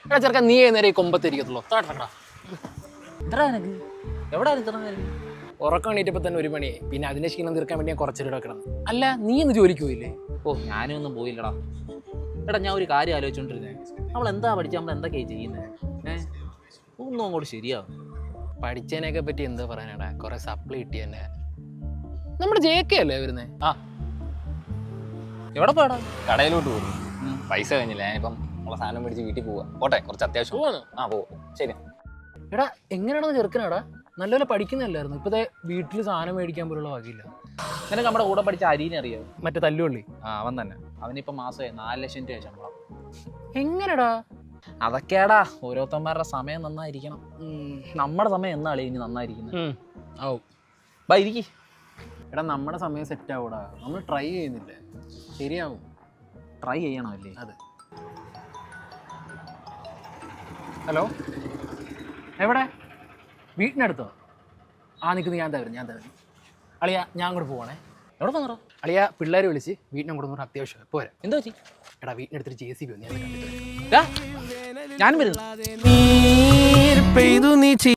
എടാ ചെറുക്കാൻ നീ നേരെ കൊമ്പത്തിരിക്കത്തുള്ളൂ. എവിടെ ഇത്ര നേരം? ഉറക്കം എണീറ്റപ്പോൾ തന്നെ 1 മണിയായി. പിന്നെ അതിന്റെ ക്ഷീണം തീർക്കാൻ വേണ്ടി ഞാൻ കുറച്ചിട്ട് കിടന്നു. അല്ല നീ ഇന്ന് ജോലിക്ക് പോയില്ലേ? ഓ ഞാനും ഒന്നും പോയില്ലടാ. എടാ ഞാൻ ഒരു കാര്യം ആലോചിച്ചോണ്ടിരുന്നേ. നമ്മൾ എന്താ പഠിച്ചാൽ നമ്മൾ എന്തൊക്കെയാ ചെയ്യുന്നത്? ഒന്നും അങ്ങോട്ട് ശരിയാവും. പഠിച്ചതിനെയൊക്കെ പറ്റി എന്താ പറയാനാടാ? കുറെ സപ്ലി കിട്ടി തന്നെ. നമ്മുടെ JK അല്ലേ വരുന്നേ? ആ എവിടെ പോയടാ? കടയിലോട്ട് പോകും. പൈസ കഴിഞ്ഞില്ല. ഞാനിപ്പം ഉള്ള സാധനം മേടിച്ച് വീട്ടിൽ പോവാ. പോട്ടെ, കുറച്ച് അത്യാവശ്യം. പോവും. ശരി. എടാ എങ്ങനെയാണെന്ന് ചെറുക്കനാടാ? നല്ലപോലെ പഠിക്കുന്നല്ലായിരുന്നു. ഇപ്പത്തെ വീട്ടിൽ സാധനം മേടിക്കാൻ പോലുള്ള വകയില്ല. നിനക്ക് നമ്മുടെ കൂടെ പഠിച്ച അരീനെ അറിയാമോ? മറ്റേ തല്ലുള്ളി. അവൻ തന്നെ. അവനിപ്പം മാസമായി 4 ലക്ഷം രൂപ ശമ്പളം. എങ്ങനെടാ? അതൊക്കെയാടാ ഓരോരുത്തന്മാരുടെ സമയം നന്നായിരിക്കണം. നമ്മുടെ സമയം എന്നാളി ഇനി നന്നായിരിക്കുന്നത്. ആവും. ബൈ ഇരിക്കി. എടാ നമ്മുടെ സമയം സെറ്റ് ആവൂടാ. നമ്മൾ ട്രൈ ചെയ്യുന്നില്ലേ? ശരിയാവും. ട്രൈ ചെയ്യണമല്ലേ? അതെ. ഹലോ, എവിടെ? വീട്ടിനടുത്തോ? നിൽക്കുന്നു. ഞാൻ തവരും. അളിയ ഞാൻ അങ്ങോട്ട് പോവാണേ. എവിടെ പോന്നോ? അളിയ പിള്ളേരെ വിളിച്ച് വീട്ടിനങ്ങോട്ട് പറഞ്ഞ അത്യാവശ്യം പോരാ. എന്താ പറ്റി? എടാ വീട്ടിനടുത്തൊരു JCB വന്നു. ഞാനും വരുന്നു.